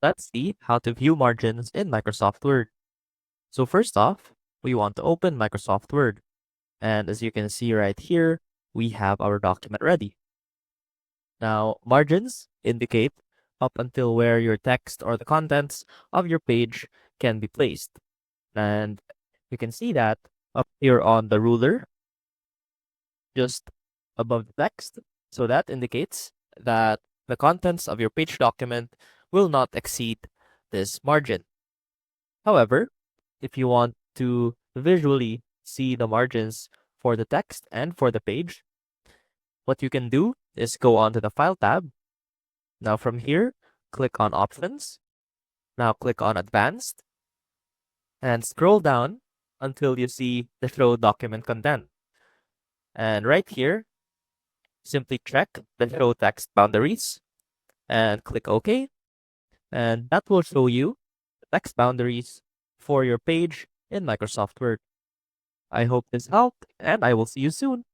Let's see how to view margins in Microsoft Word. So first off, we want to open Microsoft Word. And as you can see right here, we have our document ready. Now, margins indicate up until where your text or the contents of your page can be placed. And you can see that up here on the ruler, just above the text. So that indicates that the contents of your page document will not exceed this margin. However, if you want to visually see the margins for the text and for the page, what you can do is go onto the File tab. Now from here, click on Options. Now click on Advanced and scroll down until you see the Show Document Content. And right here, simply check the Show Text Boundaries and click OK. And that will show you the text boundaries for your page in Microsoft Word. I hope this helped, and I will see you soon.